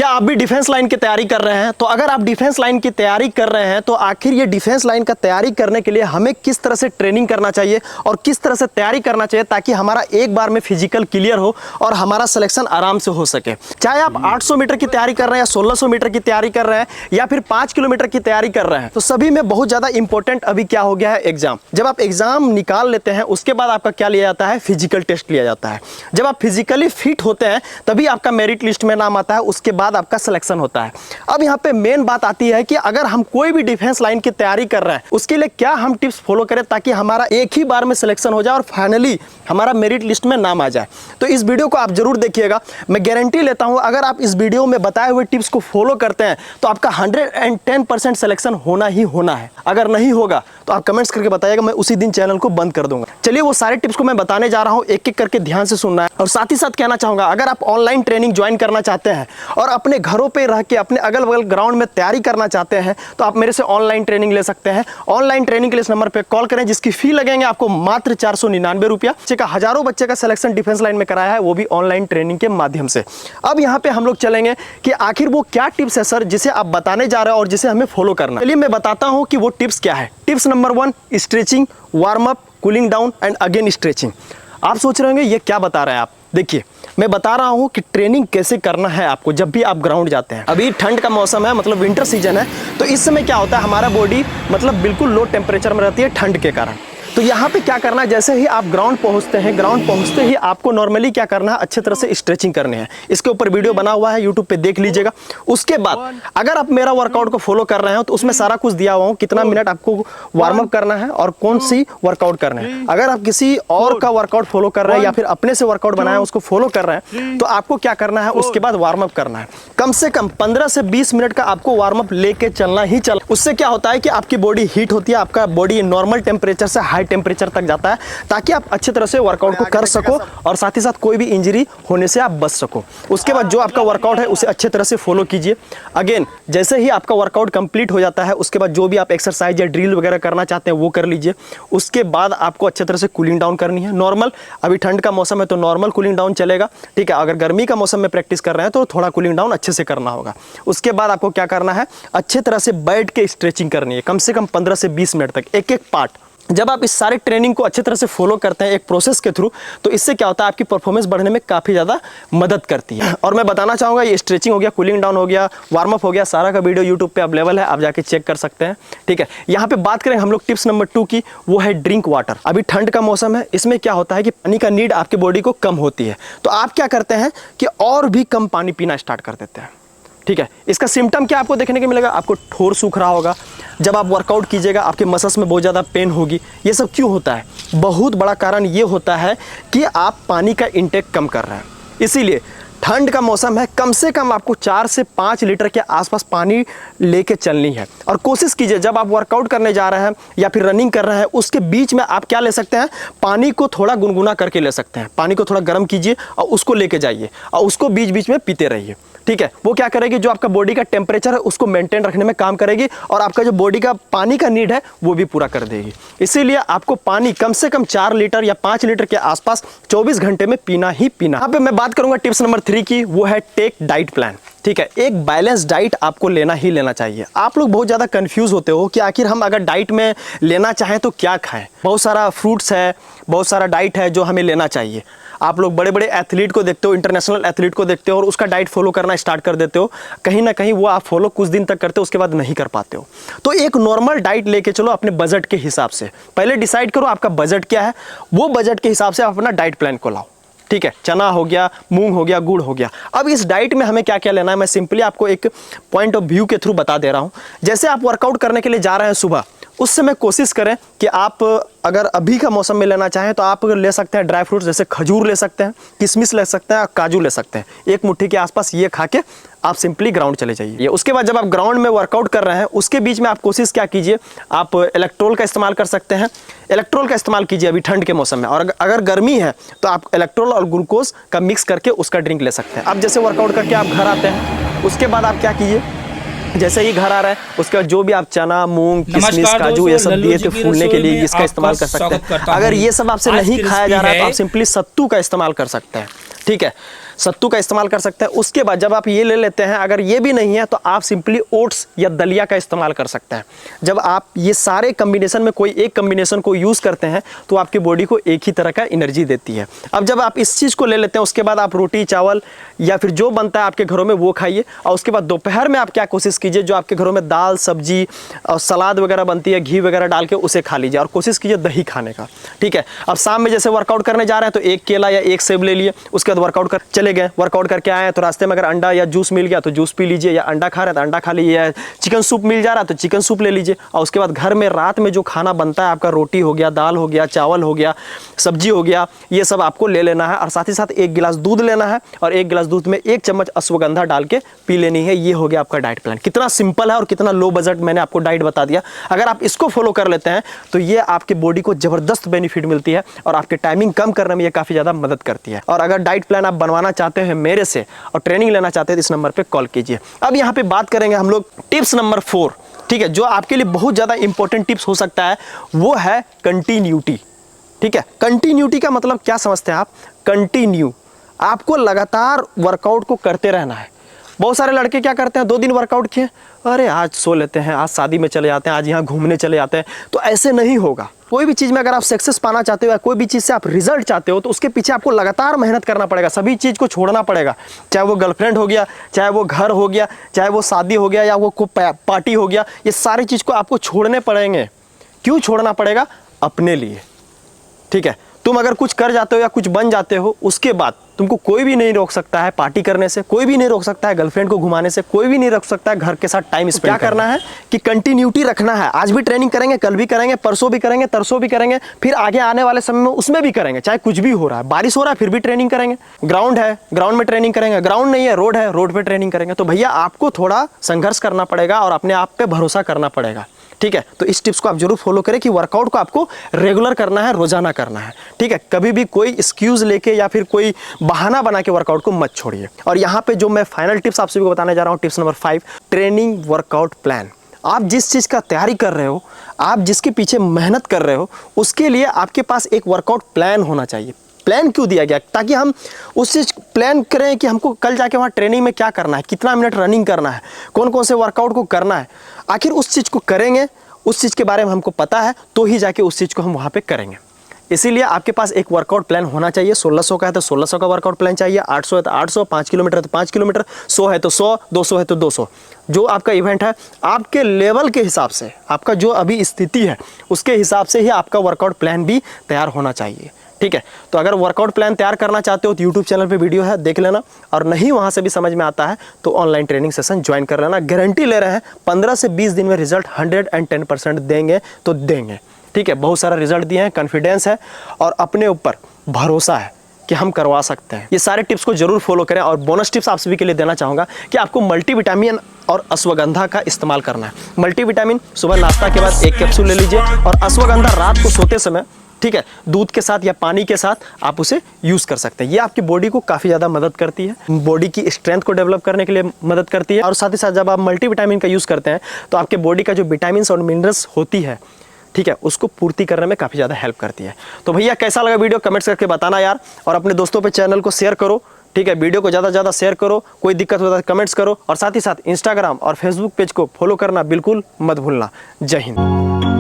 क्या आप भी डिफेंस लाइन की तैयारी कर रहे हैं? तो अगर आप डिफेंस लाइन की तैयारी कर रहे हैं तो आखिर ये डिफेंस लाइन का तैयारी करने के लिए हमें किस तरह से ट्रेनिंग करना चाहिए और किस तरह से तैयारी करना चाहिए ताकि हमारा एक बार में फिजिकल क्लियर हो और हमारा सिलेक्शन आराम से हो सके। चाहे आप 800 मीटर की तैयारी कर रहे हैं या 1600 मीटर की तैयारी कर रहे हैं या फिर 5 किलोमीटर की तैयारी कर रहे हैं, तो सभी में बहुत ज़्यादा इंपॉर्टेंट अभी क्या हो गया है, एग्जाम। जब आप एग्जाम निकाल लेते हैं उसके बाद आपका क्या लिया जाता है, फिजिकल टेस्ट लिया जाता है। जब आप फिजिकली फिट होते हैं तभी आपका मेरिट लिस्ट में नाम आता है, उसके बाद आपका सिलेक्शन होता है। अब यहाँ पे मेन बात आती है कि अगर हम कोई भी डिफेंस लाइन की तैयारी कर रहे हैं उसके लिए क्या हम टिप्स फॉलो करें ताकि हमारा एक ही बार में सिलेक्शन हो जाए और फाइनली हमारा मेरिट लिस्ट में नाम आ जाए। तो इस वीडियो को आप जरूर देखिएगा। मैं गारंटी लेता हूं अगर आप इस वीडियो में बताए हुए टिप्स को फॉलो करते हैं तो आपका 110% सिलेक्शन होना ही होना है। अगर नहीं होगा तो आप कमेंट्स करके बताइएगा, मैं उसी दिन चैनल को बंद कर दूंगा। चलिए वो सारे टिप्स को मैं बताने जा रहा हूं, एक एक करके ध्यान से सुनना है। और साथ ही साथ कहना चाहूंगा अगर आप ऑनलाइन ट्रेनिंग ज्वाइन करना चाहते हैं और अपने घरों पे रह के अपने अगल बगल ग्राउंड में तैयारी करना चाहते हैं तो आप मेरे से ऑनलाइन ट्रेनिंग ले सकते हैं। ऑनलाइन ट्रेनिंग के लिए इस नंबर पे कॉल करें जिसकी फी लगेंगे आपको मात्र 499 रुपया। हजारों बच्चे का सिलेक्शन डिफेंस लाइन में कराया है, वो भी ऑनलाइन ट्रेनिंग के माध्यम से। अब यहाँ पे हम लोग चलेंगे कि आखिर वो क्या टिप्स है सर जिसे आप बताने जा रहे हैं और जिसे हमें फॉलो करना है। चलिए मैं बताता हूँ कि वो टिप्स क्या है। Tips number 1, stretching, warm up, cooling down and again stretching. आप सोच रहे होंगे ये क्या बता रहे हैं आप। देखिए मैं बता रहा हूं कि ट्रेनिंग कैसे करना है आपको जब भी आप ग्राउंड जाते हैं। अभी ठंड का मौसम है, मतलब विंटर सीजन है, तो इस समय क्या होता है हमारा बॉडी मतलब बिल्कुल लो टेम्परेचर में रहती है ठंड के कारण। तो यहाँ पे क्या करना है, जैसे ही आप ग्राउंड पहुँचते हैं, ग्राउंड पहुँचते ही आपको नॉर्मली क्या करना है, अच्छे तरह से स्ट्रेचिंग करनी है। इसके ऊपर वीडियो बना हुआ है, यूट्यूब पे देख लीजिएगा। उसके बाद अगर आप मेरा वर्कआउट को फॉलो कर रहे हो तो उसमें सारा कुछ दिया हुआ हूँ, कितना मिनट आपको वार्म अप करना है और कौन सी वर्कआउट करना है। अगर आप किसी और का वर्कआउट फॉलो कर रहे हैं या फिर अपने से वर्कआउट बनाया है उसको फॉलो कर रहे हैं तो आपको क्या करना है, उसके बाद वार्म अप करना है। कम से कम 15 से 20 मिनट का आपको वार्म अप लेके चलना ही चलना। उससे क्या होता है कि आपकी बॉडी हीट होती है, आपका बॉडी नॉर्मल टेम्परेचर से हाई टेम्परेचर तक जाता है ताकि आप अच्छी तरह से वर्कआउट को कर सको और साथ ही साथ कोई भी इंजरी होने से आप बच सको। उसके बाद जो आपका वर्कआउट है उसे अच्छे तरह से फॉलो कीजिए। अगेन जैसे ही आपका वर्कआउट कंप्लीट हो जाता है उसके बाद जो भी आप एक्सरसाइज या ड्रिल वगैरह करना चाहते हैं वो कर लीजिए। उसके बाद आपको अच्छे तरह से कूलिंग डाउन करनी है। नॉर्मल, अभी ठंड का मौसम है तो नॉर्मल कूलिंग डाउन चलेगा, ठीक है। अगर गर्मी का मौसम में प्रैक्टिस कर रहे हैं तो थोड़ा कूलिंग डाउन अच्छे से करना होगा। उसके बाद आपको क्या करना है, अच्छे तरह से बैठ के स्ट्रेचिंग करनी है, कम से कम 15 से 20 मिनट तक एक एक पार्ट। जब आप इस सारे ट्रेनिंग को अच्छे तरह से फॉलो करते हैं एक प्रोसेस के थ्रू तो इससे क्या होता है आपकी परफॉर्मेंस बढ़ने में काफ़ी ज़्यादा मदद करती है। और मैं बताना चाहूँगा ये स्ट्रेचिंग हो गया, कूलिंग डाउन हो गया, वार्म अप हो गया, सारा का वीडियो यूट्यूब पे अवेलेबल है, आप जाके चेक कर सकते हैं, ठीक है। यहाँ पे बात करें हम लोग टिप्स नंबर 2 की, वो है ड्रिंक वाटर। अभी ठंड का मौसम है, इसमें क्या होता है कि पानी का नीड आपकी बॉडी को कम होती है, तो आप क्या करते हैं कि और भी कम पानी पीना स्टार्ट कर देते हैं, ठीक है। इसका सिम्टम क्या आपको देखने को मिलेगा, आपको ठोर सूख रहा होगा, जब आप वर्कआउट कीजिएगा आपके मसल्स में बहुत ज़्यादा पेन होगी। ये सब क्यों होता है, बहुत बड़ा कारण ये होता है कि आप पानी का इंटेक कम कर रहे हैं। इसीलिए ठंड का मौसम है, कम से कम आपको 4 से 5 लीटर के आसपास पानी लेके चलनी है। और कोशिश कीजिए जब आप वर्कआउट करने जा रहे हैं या फिर रनिंग कर रहे हैं उसके बीच में आप क्या ले सकते हैं, पानी को थोड़ा गुनगुना करके ले सकते हैं। पानी को थोड़ा गर्म कीजिए और उसको लेके जाइए और उसको बीच बीच में पीते रहिए, ठीक है। वो क्या करेगी, जो आपका बॉडी का टेम्परेचर है उसको मेंटेन रखने में काम करेगी और आपका जो बॉडी का पानी का नीड है वो भी पूरा कर देगी। इसीलिए आपको पानी कम से कम 4 लीटर या 5 लीटर के आसपास 24 घंटे में पीना ही पीना। यहाँ पे मैं बात करूंगा टिप्स नंबर 3 की, वो है टेक डाइट प्लान, ठीक है। एक बैलेंस डाइट आपको लेना ही लेना चाहिए। आप लोग बहुत ज़्यादा कंफ्यूज होते हो कि आखिर हम अगर डाइट में लेना चाहें तो क्या खाएं। बहुत सारा फ्रूट्स है, बहुत सारा डाइट है जो हमें लेना चाहिए। आप लोग बड़े बड़े एथलीट को देखते हो, इंटरनेशनल एथलीट को देखते हो और उसका डाइट फॉलो करना स्टार्ट कर देते हो। कहीं ना कहीं वो आप फॉलो कुछ दिन तक करते हो, उसके बाद नहीं कर पाते हो। तो एक नॉर्मल डाइट लेके चलो अपने बजट के हिसाब से। पहले डिसाइड करो आपका बजट क्या है, वो बजट के हिसाब से आप अपना डाइट प्लान को लाओ, ठीक है। चना हो गया, मूंग हो गया, गुड़ हो गया। अब इस डाइट में हमें क्या क्या लेना है मैं सिंपली आपको एक पॉइंट ऑफ व्यू के थ्रू बता दे रहा हूँ। जैसे आप वर्कआउट करने के लिए जा रहे हैं सुबह, उस समय कोशिश करें कि आप अगर अभी का मौसम में लेना चाहें तो आप ले सकते हैं ड्राई फ्रूट्स, जैसे खजूर ले सकते हैं, किशमिश ले सकते हैं, काजू ले सकते हैं। एक मुट्ठी के आसपास ये खा के आप सिंपली ग्राउंड चले जाइए। उसके बाद जब आप ग्राउंड में वर्कआउट कर रहे हैं उसके बीच में आप कोशिश क्या कीजिए, आप इलेक्ट्रोल का इस्तेमाल कर सकते हैं। इलेक्ट्रोल का इस्तेमाल कीजिए अभी ठंड के मौसम में, और अगर गर्मी है तो आप इलेक्ट्रोल और ग्लूकोज का मिक्स करके उसका ड्रिंक ले सकते हैं। अब जैसे वर्कआउट करके आप घर आते हैं उसके बाद आप क्या कीजिए, जैसे ही घर आ रहा है उसके बाद जो भी आप चना, मूंग, किशमिश, काजू ये सब दिए थे फूलने के लिए, इसका इस्तेमाल कर सकते हैं। अगर ये सब आपसे नहीं खाया जा रहा है तो आप सिंपली सत्तू का इस्तेमाल कर सकते हैं, ठीक है। सत्तू का इस्तेमाल कर सकते हैं। उसके बाद जब आप ये ले लेते हैं, अगर ये भी नहीं है तो आप सिंपली ओट्स या दलिया का इस्तेमाल कर सकते हैं। जब आप ये सारे कम्बिनेशन में कोई एक कम्बिनेशन को यूज़ करते हैं तो आपकी बॉडी को एक ही तरह का एनर्जी देती है। अब जब आप इस चीज़ को ले लेते हैं, उसके बाद आप रोटी चावल या फिर जो बनता है आपके घरों में वो खाइए। और उसके बाद दोपहर में आप क्या कोशिश कीजिए, जो आपके घरों में दाल सब्जी और सलाद वगैरह बनती है घी वगैरह डाल के उसे खा लीजिए, और कोशिश कीजिए दही खाने का, ठीक है। अब शाम में जैसे वर्कआउट करने जा रहे हैं तो एक केला या एक सेब ले लिए, उसके बाद वर्कआउट कर चले गए, वर्कआउट करके आए तो रास्ते में अगर अंडा या जूस मिल गया तो जूस पी लीजिए, या अंडा खा रहे हैं तो अंडा खा लीजिए, या चिकन सूप मिल जा रहा है तो चिकन सूप ले लीजिए। और उसके बाद घर में रात में जो खाना बनता है आपका, रोटी हो गया, दाल हो गया, चावल हो गया, सब्जी हो गया, ये सब आपको ले लेना है। और साथ ही साथ एक गिलास दूध लेना है, और एक गिलास दूध में 1 चम्मच अश्वगंधा डाल के पी लेनी है। ये हो गया आपका डाइट प्लान। कितना सिंपल है और कितना लो बजट मैंने आपको डाइट बता दिया। अगर आप इसको फॉलो कर लेते हैं तो ये आपके बॉडी को जबरदस्त बेनिफिट मिलती है, और आपके टाइमिंग कम करने में ये काफ़ी ज़्यादा मदद करती है। और अगर डाइट प्लान आप बनवाना चाहते हैं मेरे से और ट्रेनिंग लेना चाहते हैं तो इस नंबर पे कॉल कीजिए। अब यहाँ पे बात करेंगे हम लोग टिप्स नंबर 4, ठीक है, जो आपके लिए बहुत ज़्यादा इंपॉर्टेंट टिप्स हो सकता है, वो है कंटिन्यूटी, ठीक है। कंटिन्यूटी का मतलब क्या समझते हैं आप? कंटिन्यू, आपको लगातार वर्कआउट को करते रहना है। बहुत सारे लड़के क्या करते हैं, 2 दिन वर्कआउट किए, अरे आज सो लेते हैं, आज शादी में चले जाते हैं, आज यहाँ घूमने चले जाते हैं। तो ऐसे नहीं होगा। कोई भी चीज़ में अगर आप सक्सेस पाना चाहते हो या कोई भी चीज़ से आप रिजल्ट चाहते हो तो उसके पीछे आपको लगातार मेहनत करना पड़ेगा, सभी चीज़ को छोड़ना पड़ेगा। चाहे वो गर्लफ्रेंड हो गया, चाहे वो घर हो गया, चाहे वो शादी हो गया, या वो पार्टी हो गया, ये सारी चीज़ को आपको छोड़ने पड़ेंगे। क्यों छोड़ना पड़ेगा? अपने लिए, ठीक है। तुम अगर कुछ कर जाते हो या कुछ बन जाते हो, उसके बाद तुमको कोई भी नहीं रोक सकता है पार्टी करने से, कोई भी नहीं रोक सकता है गर्लफ्रेंड को घुमाने से, कोई भी नहीं रोक सकता है घर के साथ टाइम स्पेंड। क्या करना है कि कंटिन्यूटी रखना है। आज भी ट्रेनिंग करेंगे, कल भी करेंगे, परसों भी करेंगे, तरसों भी करेंगे, फिर आगे आने वाले समय में उसमें भी करेंगे। चाहे कुछ भी हो रहा है, बारिश हो रहा है फिर भी ट्रेनिंग करेंगे, ग्राउंड है ग्राउंड में ट्रेनिंग करेंगे, ग्राउंड नहीं है रोड है रोड पे ट्रेनिंग करेंगे। तो भैया आपको थोड़ा संघर्ष करना पड़ेगा और अपने आप पे भरोसा करना पड़ेगा, ठीक है। तो इस टिप्स को आप जरूर फॉलो करें कि वर्कआउट को आपको रेगुलर करना है, रोजाना करना है, ठीक है। कभी भी कोई एक्सक्यूज लेके या फिर कोई बहाना बना के वर्कआउट को मत छोड़िए। और यहाँ पे जो मैं फाइनल टिप्स आप सभी को बताने जा रहा हूँ, tips number 5, training workout plan. आप जिस चीज़ का तैयारी कर रहे हो, आप जिसके पीछे मेहनत कर रहे हो, उसके लिए आपके पास एक वर्कआउट प्लान होना चाहिए। प्लान क्यों दिया गया? ताकि हम उस चीज़ प्लान करें कि हमको कल जाके वहाँ ट्रेनिंग में क्या करना है, कितना मिनट रनिंग करना है, कौन कौन से वर्कआउट को करना है। आखिर उस चीज़ को करेंगे, उस चीज़ के बारे में हमको पता है, तो ही जाके उस चीज़ को हम वहाँ पे करेंगे। इसीलिए आपके पास एक वर्कआउट प्लान होना चाहिए। 1600 का है तो 1600 का वर्कआउट प्लान चाहिए, 800 है तो 800, 5 किलोमीटर है तो 5 किलोमीटर, 100 है तो 100, 200 है तो 200। जो आपका इवेंट है, आपके लेवल के हिसाब से, आपका जो अभी स्थिति है उसके हिसाब से ही आपका वर्कआउट प्लान भी तैयार होना चाहिए, ठीक है। तो अगर वर्कआउट प्लान तैयार करना चाहते हो तो यूट्यूब चैनल पे वीडियो है, देख लेना। और नहीं वहाँ से भी समझ में आता है तो ऑनलाइन ट्रेनिंग सेशन ज्वाइन कर लेना। गारंटी ले रहे हैं 15 से 20 दिन में रिजल्ट 110% देंगे तो देंगे, ठीक है। बहुत सारा रिजल्ट दिए हैं, कॉन्फिडेंस है और अपने ऊपर भरोसा है कि हम करवा सकते हैं। ये सारे टिप्स को जरूर फॉलो करें। और बोनस टिप्स आप सभी के लिए देना चाहूँगा कि आपको मल्टीविटामिन और अश्वगंधा का इस्तेमाल करना है। मल्टीविटामिन सुबह नाश्ता के बाद 1 कैप्सूल ले लीजिए, और अश्वगंधा रात को सोते समय, ठीक है, दूध के साथ या पानी के साथ आप उसे यूज़ कर सकते हैं। ये आपकी बॉडी को काफ़ी ज़्यादा मदद करती है, बॉडी की स्ट्रेंथ को डेवलप करने के लिए मदद करती है। और साथ ही साथ जब आप मल्टीविटामिन का यूज़ करते हैं तो आपके बॉडी का जो विटामिन और मिनरल्स होती है, ठीक है, उसको पूर्ति करने में काफ़ी ज़्यादा हेल्प करती है। तो भैया कैसा लगा वीडियो कमेंट्स करके बताना यार, और अपने दोस्तों पे चैनल को शेयर करो, ठीक है। वीडियो को ज़्यादा से ज़्यादा शेयर करो, कोई दिक्कत होता है कमेंट्स करो, और साथ ही साथ इंस्टाग्राम और फेसबुक पेज को फॉलो करना बिल्कुल मत भूलना। जय हिंद।